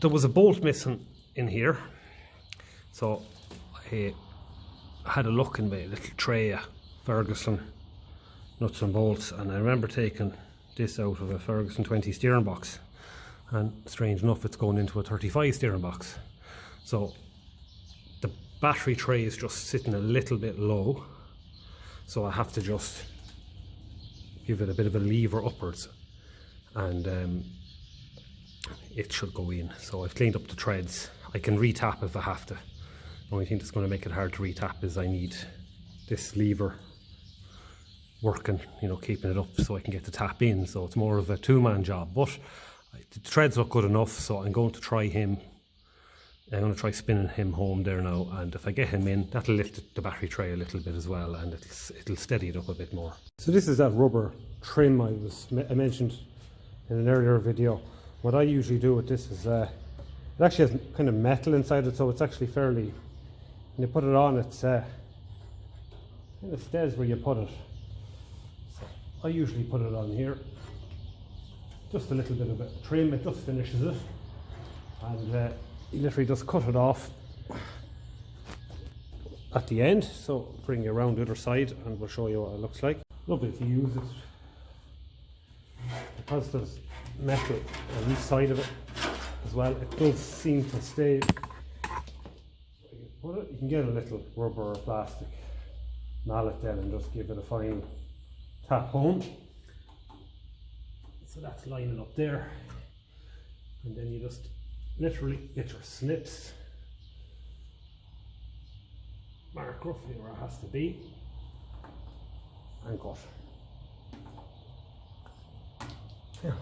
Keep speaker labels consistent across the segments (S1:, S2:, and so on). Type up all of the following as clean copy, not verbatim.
S1: there was a bolt missing in here, so I had a look in my little tray of Ferguson nuts and bolts, and I remember taking this out of a Ferguson 20 steering box, and strange enough it's going into a 35 steering box. So the battery tray is just sitting a little bit low, so I have to just give it a bit of a lever upwards, and it should go in. So I've cleaned up the threads. I can re-tap if I have to. The only thing that's going to make it hard to re-tap is I need this lever working, you know, keeping it up so I can get the tap in. So it's more of a two-man job, but the threads look good enough, so I'm going to try him. I'm going to try spinning him home there now, and if I get him in, that'll lift the battery tray a little bit as well, and it'll steady it up a bit more. So this is that rubber trim I mentioned in an earlier video. What I usually do with this is, it actually has kind of metal inside it, so it's actually fairly, when you put it on, it's kind of stays where you put it. So I usually put it on here, just a little bit of a trim, it just finishes it, and you literally just cut it off at the end. So bring you around the other side and we'll show you what it looks like. Lovely to use it, because there's metal on each side of it as well. It does seem to stay. You can get a little rubber or plastic mallet then and just give it a fine tap home. So that's lining up there, and then you just literally get your snips, mark roughly where it has to be, and cut. Yeah.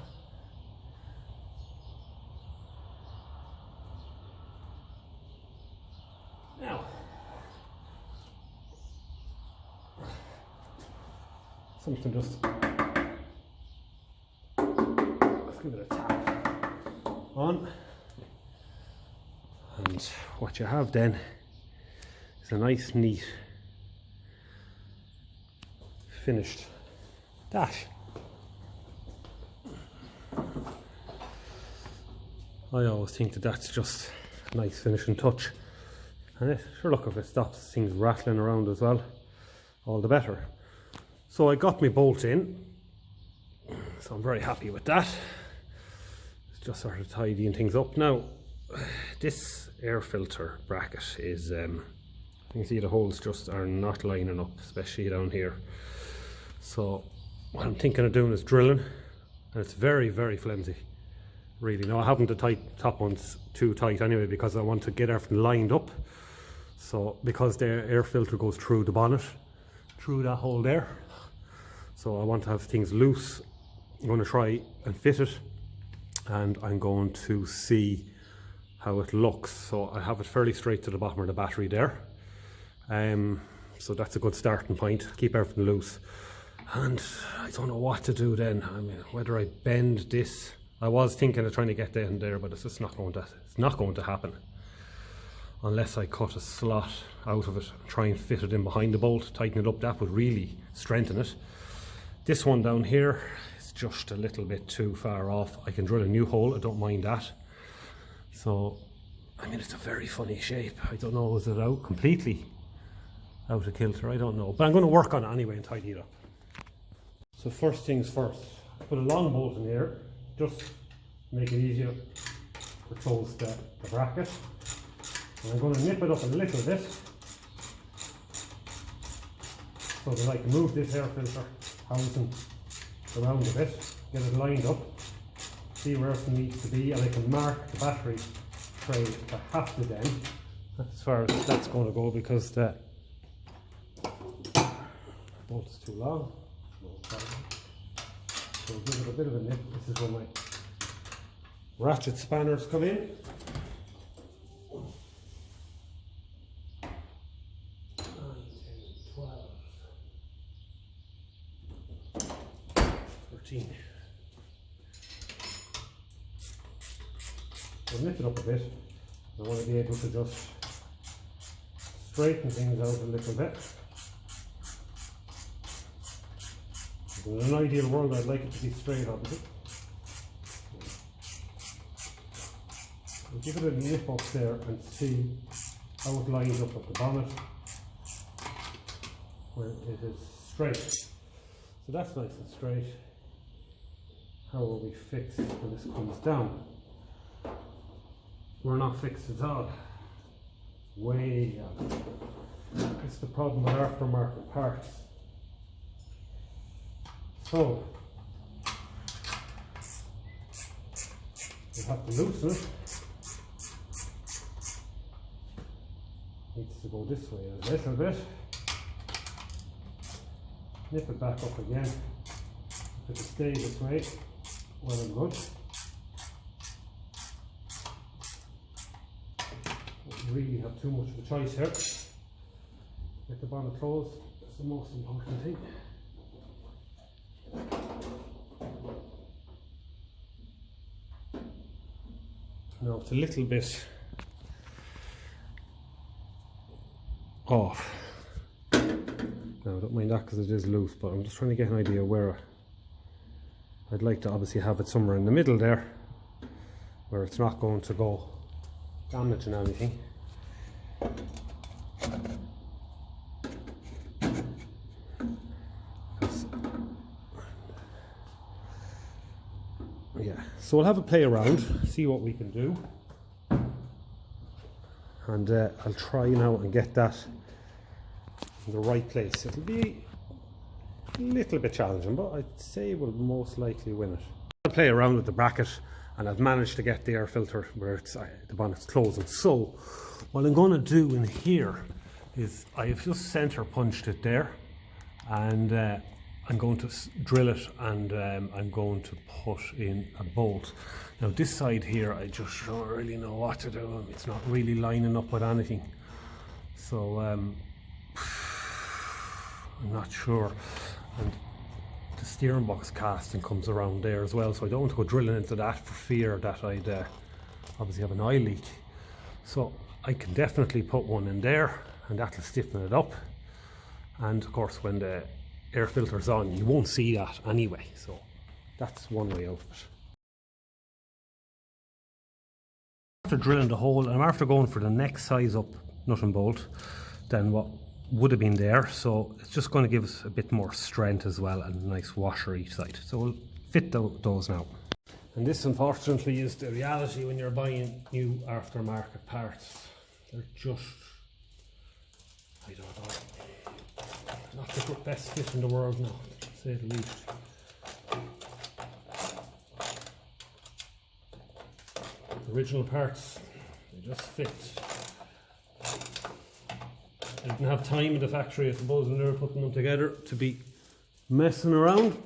S1: Now, something just, let's give it a tap on, and what you have then is a nice neat finished dash. I always think that that's just a nice finishing touch, and sure, look, if it stops things rattling around as well, all the better. So I got my bolt in, so I'm very happy with that. It's just sort of tidying things up. Now, this air filter bracket is, you can see the holes just are not lining up, especially down here. So what I'm thinking of doing is drilling, and it's very, very flimsy. Really, no, I haven't the top ones too tight anyway, because I want to get everything lined up. So because the air filter goes through the bonnet, through that hole there, so I want to have things loose. I'm going to try and fit it, and I'm going to see how it looks. So I have it fairly straight to the bottom of the battery there, so that's a good starting point. Keep everything loose, and I don't know what to do then. I mean, whether I bend this, I was thinking of trying to get down there, but it's just not going to happen unless I cut a slot out of it, try and fit it in behind the bolt, tighten it up. That would really strengthen it. This one down here is just a little bit too far off. I can drill a new hole, I don't mind that. So, I mean, it's a very funny shape. I don't know, is it out completely out of kilter? I don't know, but I'm going to work on it anyway and tidy it up. So first things first, put a long bolt in here, just to make it easier to close the bracket. And I'm going to nip it up a little bit so that I can move this air filter housing around a bit, get it lined up, see where everything needs to be, and I can mark the battery tray if I have to then. That's as far as that's going to go, because the bolt's too long. So give it a bit of a nip. This is where my ratchet spanners come in. 13. I'll nip it up a bit. I want to be able to just straighten things out a little bit. In an ideal world, I'd like it to be straight, obviously. give it a nip up there and see how it lines up with the bonnet where it is straight. So that's nice and straight. How will we fix when this comes down? We're not fixed at all. Way down. It's the problem with aftermarket parts. So you have to loosen it. Needs to go this way a little bit. Nip it back up again. If it stays this way, well and good. Don't really have too much of a choice here. Get the bonnet closed. That's the most important thing. Now it's a little bit off. Now I don't mind that because it is loose, but I'm just trying to get an idea where I'd like to obviously have it somewhere in the middle there where it's not going to go damaging anything. Yeah, so we'll have a play around, see what we can do, and I'll try now and get that in the right place. It'll be a little bit challenging, but I'd say we'll most likely win it. I'll play around with the bracket, and I've managed to get the air filter where it's, the bonnet's closing. So what I'm going to do in here is I've just centre punched it there, and I'm going to drill it, and I'm going to put in a bolt. Now this side here, I just don't really know what to do. It's not really lining up with anything. So I'm not sure. And the steering box casting comes around there as well, so I don't want to go drilling into that for fear that I'd obviously have an oil leak. So I can definitely put one in there, and that'll stiffen it up. And of course when the air filter's on, you won't see that anyway, so that's one way out of it. After drilling the hole, I'm after going for the next size up nut and bolt than what would have been there, so it's just going to give us a bit more strength as well, and a nice washer each side. So we'll fit those now. And this unfortunately is the reality when you're buying new aftermarket parts. They're just, I don't know, not the best fit in the world now, to say the least. The original parts, they just fit. They didn't have time in the factory, I suppose, when they were putting them together to be messing around.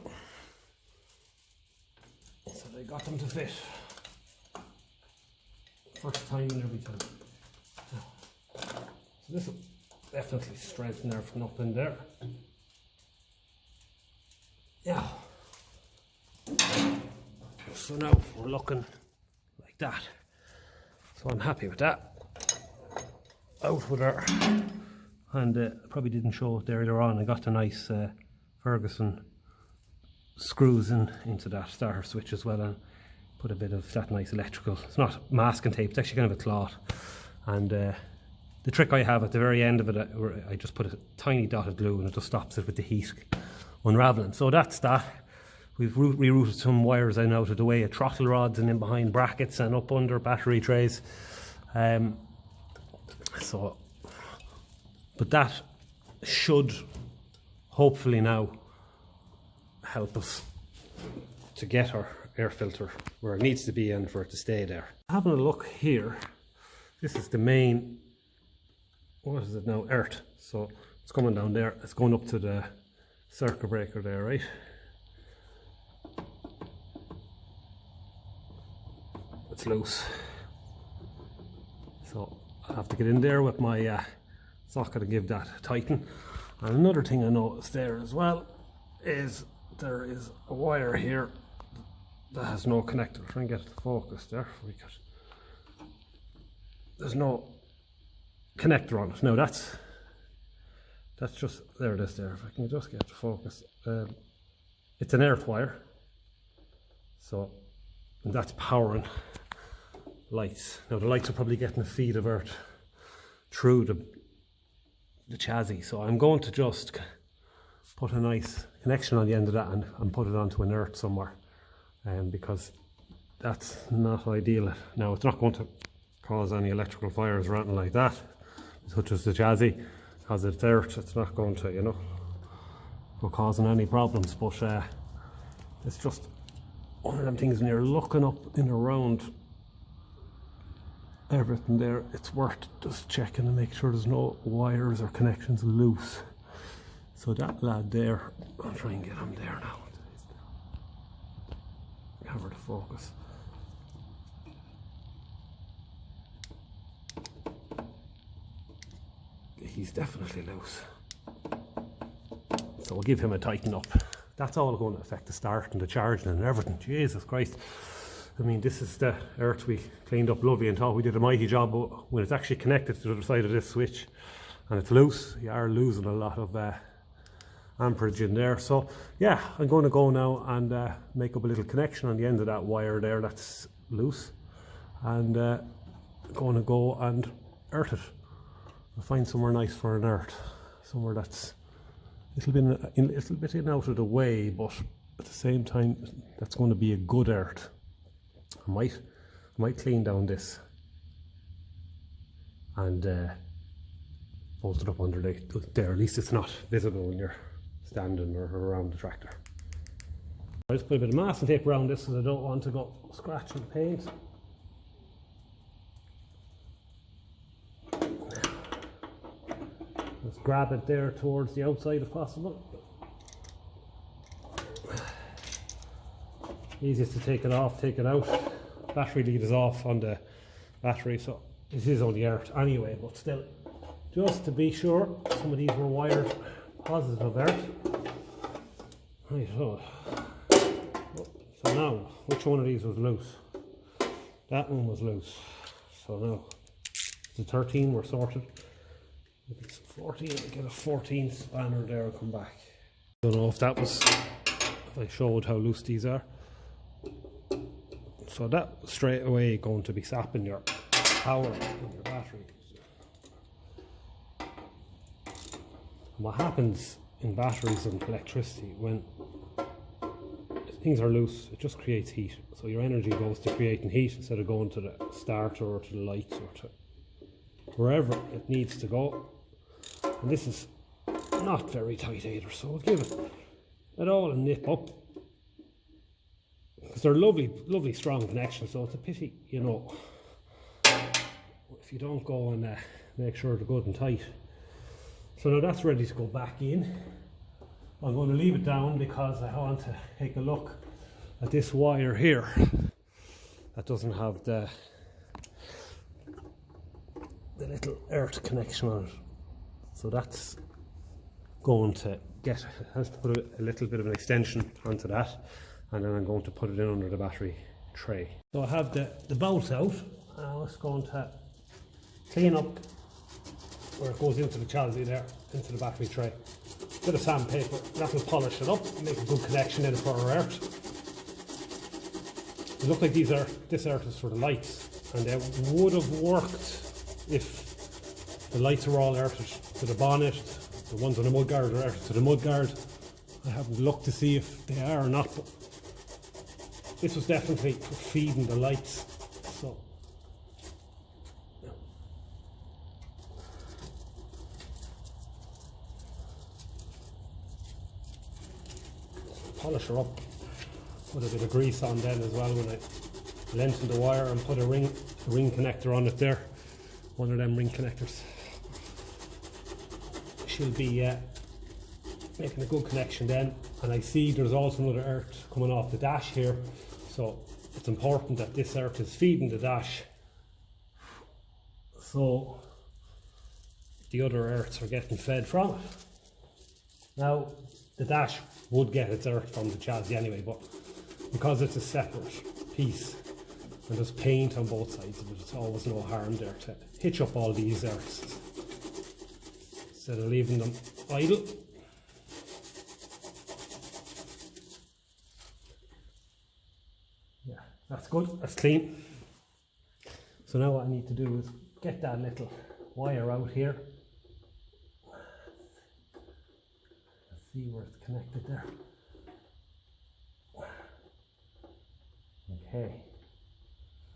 S1: So they got them to fit. First time and every time. So this will definitely strengthen everything up in there. Yeah. So now we're looking like that. So I'm happy with that. Out with her. And I probably didn't show it there earlier on. I got the nice Ferguson screws into that starter switch as well, and put a bit of that nice electrical. It's not masking tape, it's actually kind of a cloth. And the trick I have at the very end of it, I just put a tiny dot of glue, and it just stops it with the heat unraveling. So that's that. We've rerouted some wires in out of the way of throttle rods and in behind brackets and up under battery trays. But that should hopefully now help us to get our air filter where it needs to be and for it to stay there. Having a look here, this is the main, what is it now, earth. So it's coming down there, it's going up to the circuit breaker there, right? It's loose. So I have to get in there with my socket and give that a tighten. And another thing I noticed there as well is there is a wire here that has no connector. Try and get it to focus there. There's no connector on it. Now that's just, there it is there. If I can just get it to focus. It's an earth wire. So that's powering lights. Now the lights are probably getting a feed of earth through the chassis, so I'm going to just put a nice connection on the end of that and put it onto an earth somewhere, because that's not ideal. Now it's not going to cause any electrical fires or anything like that, such as the chassis, because it's earth. It's not going to, you know, go causing any problems, but it's just one of them things when you're looking up and around everything there, it's worth just checking and make sure there's no wires or connections loose. So that lad there, I'll try and get him there now. Cover the focus. He's definitely loose. So we'll give him a tighten up. That's all going to affect the start and the charging and everything. Jesus Christ. I mean, this is the earth we cleaned up lovely and thought we did a mighty job, but when it's actually connected to the other side of this switch and it's loose, you are losing a lot of amperage in there. So yeah, I'm going to go now and make up a little connection on the end of that wire there that's loose, and going to go and earth it. I'll find somewhere nice for an earth, somewhere that's a little bit in out of the way, but at the same time that's going to be a good earth. I might clean down this and bolt it up under there. At least it's not visible when you're standing or around the tractor. I just put a bit of masking tape around this because I don't want to go scratching paint. Just grab it there towards the outside if possible. Easiest to take it off, take it out. Battery lead is off on the battery, so this is only earth anyway, but still, just to be sure, some of these were wired positive earth. Right, so now, which one of these was loose? That one was loose. So now, the 13 were sorted. If it's 14, I'll get a 14 spanner there and come back. Don't know if that was, if I showed how loose these are. So that straight away going to be sapping your power in your battery. And what happens in batteries and electricity when things are loose, it just creates heat. So your energy goes to creating heat instead of going to the starter or to the lights or to wherever it needs to go. And this is not very tight either, so we'll give it all a nip up. Because they're lovely strong connections, so it's a pity, you know, if you don't go and make sure they're good and tight. So now that's ready to go back in. I'm going to leave it down because I want to take a look at this wire here that doesn't have the little earth connection on it. So that's going to has to put a little bit of an extension onto that, and then I'm going to put it in under the battery tray. So I have the bolt out, and I'm just going to clean up where it goes into the chassis there, into the battery tray. Bit of sandpaper, that will polish it up, make a good connection in for our earth. It looks like this earth is for the lights, and it would have worked if the lights are all earthed to the bonnet. The ones on the mudguard are earthed to the mudguard. I haven't looked to see if they are or not, but this was definitely for feeding the lights. So polish her up, put a bit of grease on then as well when I lengthen the wire, and put a ring connector on it there, one of them ring connectors. She'll be making a good connection then, and I see there's also another earth coming off the dash here, so it's important that this earth is feeding the dash so the other earths are getting fed from it. Now the dash would get its earth from the chassis anyway, but because it's a separate piece and there's paint on both sides of it, it's always no harm there to hitch up all these earths instead of leaving them idle. Yeah, that's good, that's clean. So now what I need to do is get that little wire out here. Let's see where it's connected there. Okay.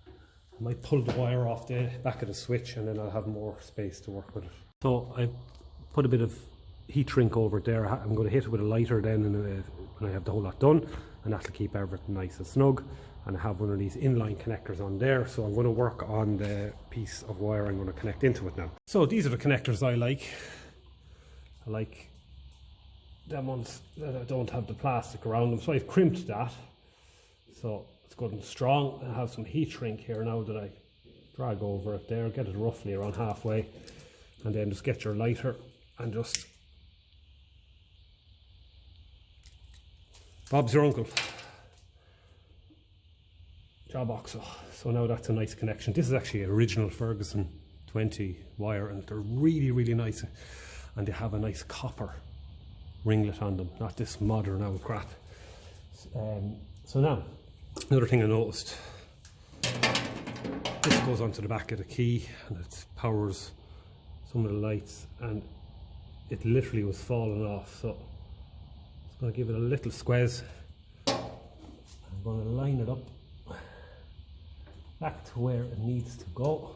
S1: I might pull the wire off the back of the switch and then I'll have more space to work with it. So I put a bit of heat shrink over it there. I'm going to hit it with a lighter then when I have the whole lot done, and that'll keep everything nice and snug. And I have one of these inline connectors on there, so I'm going to work on the piece of wire I'm going to connect into it now. So these are the connectors I like. I like them ones that don't have the plastic around them, so I've crimped that so it's good and strong. I have some heat shrink here now that I drag over it there, get it roughly around halfway, and then just get your lighter and just Bob's your uncle. Job oxo. So now that's a nice connection. This is actually an original Ferguson 20 wire, and they're really, really nice. And they have a nice copper ringlet on them, not this modern old crap. So now, another thing I noticed, this goes onto the back of the key and it powers some of the lights, and it literally was falling off. So I'm going to give it a little squeeze. I'm going to line it up back to where it needs to go.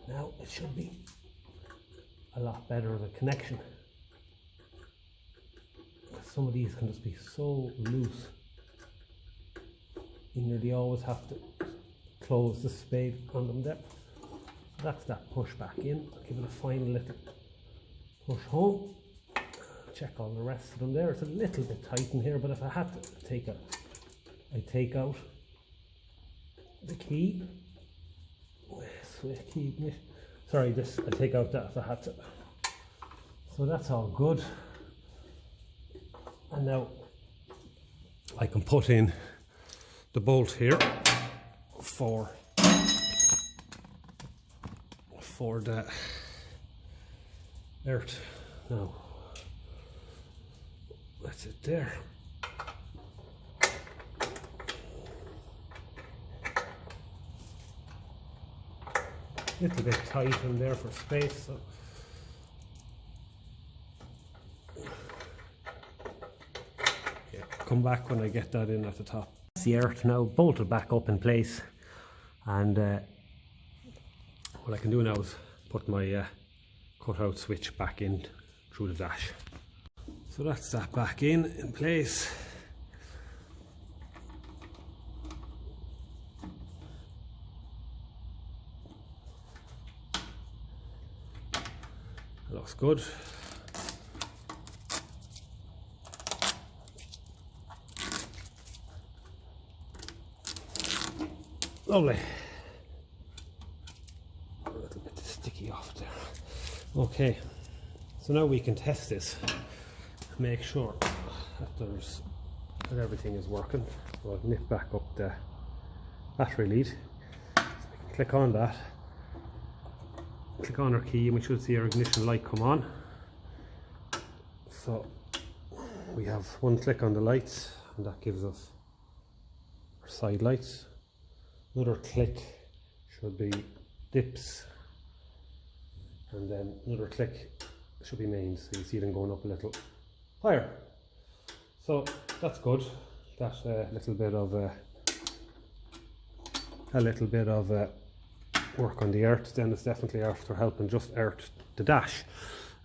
S1: Now it should be a lot better of a connection. Some of these can just be so loose. You nearly always have to close the spade on them there. That's that push back in. I'll give it a final little push home. Check all the rest of them there. It's a little bit tight in here, but if I had to take it, I take out the key. Sorry, this I take out that if I had to. So that's all good. And now I can put in the bolt here for the earth. Now that's it there. A little bit tight in there for space. So. Yeah, come back when I get that in at the top. That's the earth now bolted back up in place, and what I can do now is put my cutout switch back in through the dash. So that's that back in place. Looks good. Lovely. A little bit sticky off there. Okay, so now we can test this. Make sure that everything is working. So I'll nip back up the battery lead. So we can click on that. Click on our key and we should see our ignition light come on. So we have one click on the lights and that gives us our side lights. Another click should be dips, and then another click should be mains. So you see them going up a little higher. So that's good. That's a little bit of work on the earth. Then it's definitely after helping just earth the dash.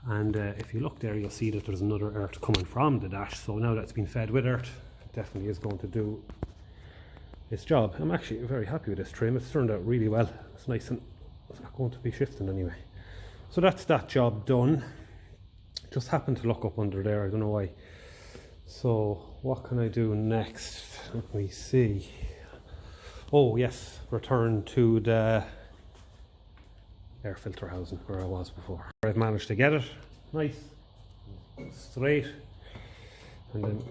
S1: And if you look there, you'll see that there's another earth coming from the dash. So now that's been fed with earth, it definitely is going to do its job. I'm actually very happy with this trim. It's turned out really well. It's nice and it's not going to be shifting anyway. So that's that job done. Just happened to look up under there, I don't know why. So what can I do next? Let me see. Oh yes, return to the air filter housing where I was before. I've managed to get it nice, straight, and then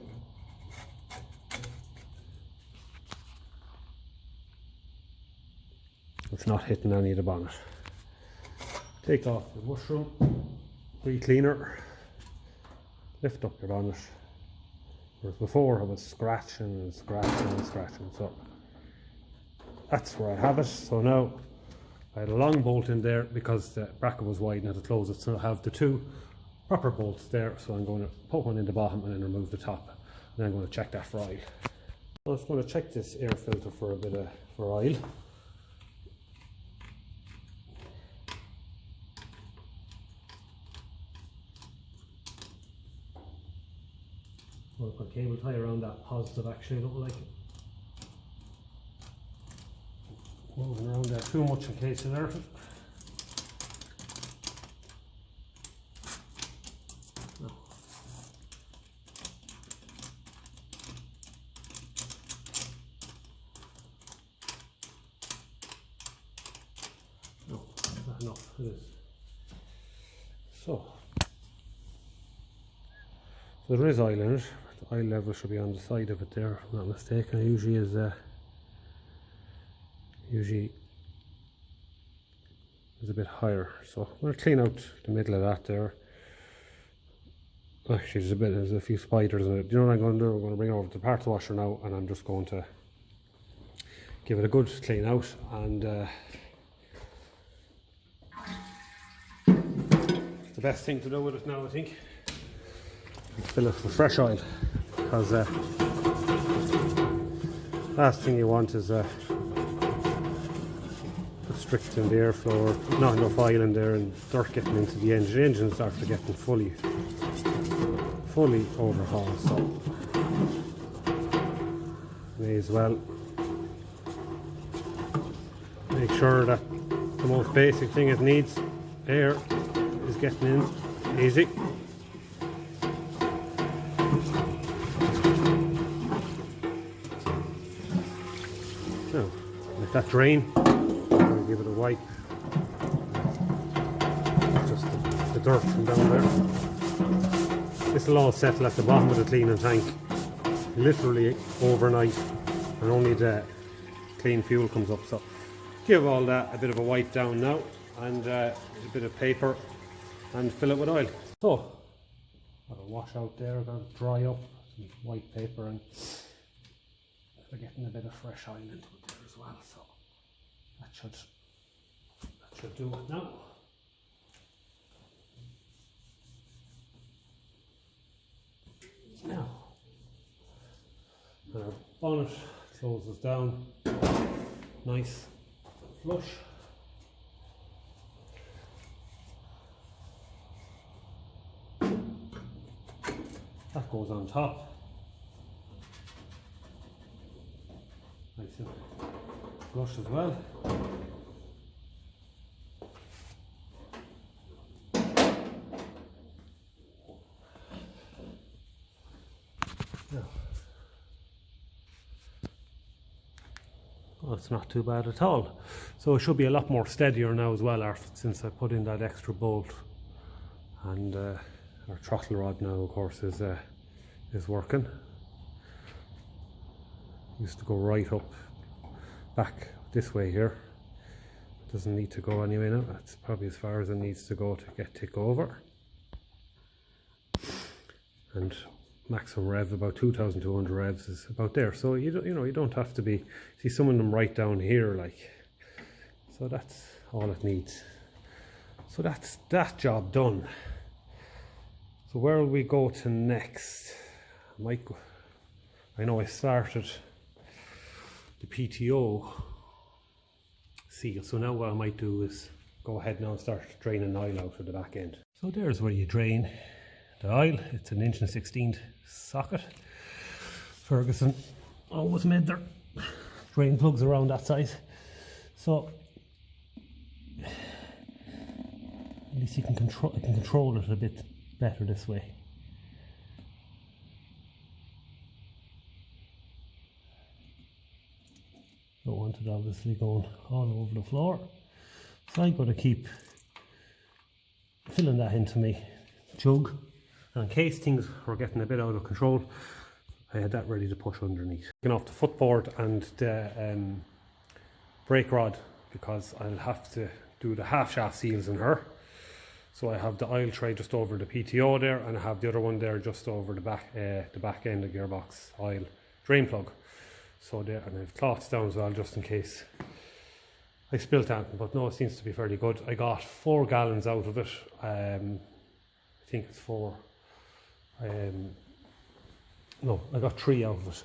S1: it's not hitting any of the bonnet. Take off the mushroom, pre-cleaner, lift up your bonnet, whereas before I was scratching and scratching and scratching. So that's where I have it. So now I had a long bolt in there because the bracket was wide and I had to close it, so I have the two proper bolts there. So I'm going to put one in the bottom and then remove the top, and then I'm going to check that for oil. I'm just going to check this air filter for a bit of oil. I'm going to put a cable tie around that positive, actually I don't like it moving around there too much in case of anything. No. No, that's not enough, it is. So there is oil in it. The oil level should be on the side of it there, if I'm not mistaken. It usually is a bit higher. So I'm going to clean out the middle of that there. Actually there's a few spiders in it. You know what I'm going to do? I'm going to bring it over to the parts washer now, and I'm just going to give it a good clean out, and it's the best thing to do with it now, I think. Fill it with fresh oil, because last thing you want is restricting the airflow, not enough oil in there and dirt getting into the engine. The engine starts to getting fully overhauled, so may as well make sure that the most basic thing it needs, air, is getting in easy. Now, let that drain. Give it a wipe. Just the dirt from down there. This will all settle at the bottom of the cleaning tank, literally overnight, and only the clean fuel comes up. So give all that a bit of a wipe down now, and a bit of paper, and fill it with oil. So I'll wash out there, that'll dry up, some white paper, and we're getting a bit of fresh oil into it there as well. So that should do it now. Now, our bonnet closes down, nice, flush. That goes on top. Nice and flush as well. Well, it's not too bad at all. So it should be a lot more steadier now as well, since I put in that extra bolt. And our throttle rod now, of course, is working. Used to go right up, back this way here. Doesn't need to go anyway now. That's probably as far as it needs to go to get tick over. And maximum rev, about 2,200 revs, is about there. So you don't have to be, see some of them right down here, like, so that's all it needs. So that's that job done. So where will we go to next? I know I started the PTO seal, so now what I might do is go ahead now and start draining oil out of the back end. So there's where you drain the oil. It's an 1/16" socket. Ferguson always made their drain plugs around that size, so at least you can control it a bit better this way. Don't want it obviously going all over the floor, so I'm going to keep filling that into my jug, and in case things were getting a bit out of control, I had that ready to push underneath. Taking off the footboard and the brake rod, because I'll have to do the half shaft seals in her. So I have the oil tray just over the PTO there, and I have the other one there just over the back end of the gearbox oil drain plug. So there, and I have cloths down as well just in case I spilt anything, but no, it seems to be fairly good. I got 4 gallons out of it. I think it's 4. No, I got 3 out of it,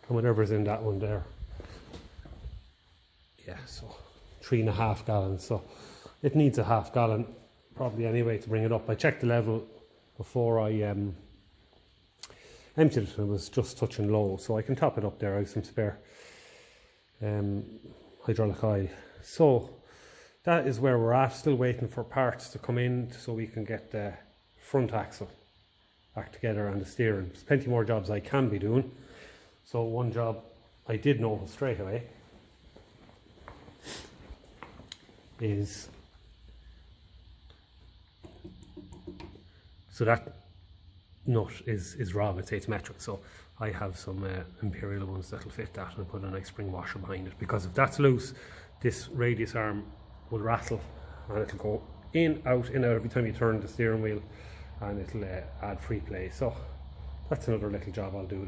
S1: and whatever's in that one there. Yeah, so 3.5 gallons. So it needs a half gallon probably anyway to bring it up. I checked the level before I emptied it, and it was just touching low, so I can top it up there. I have some spare hydraulic oil. So that is where we're at. Still waiting for parts to come in so we can get the front axle back together and the steering. There's plenty more jobs I can be doing. So one job I did notice straight away is, so that nut is wrong. I'd say it's metric, so I have some Imperial ones that'll fit that, and put a nice spring washer behind it, because if that's loose, this radius arm will rattle and it'll go in out every time you turn the steering wheel, and it'll add free play. So that's another little job I'll do now.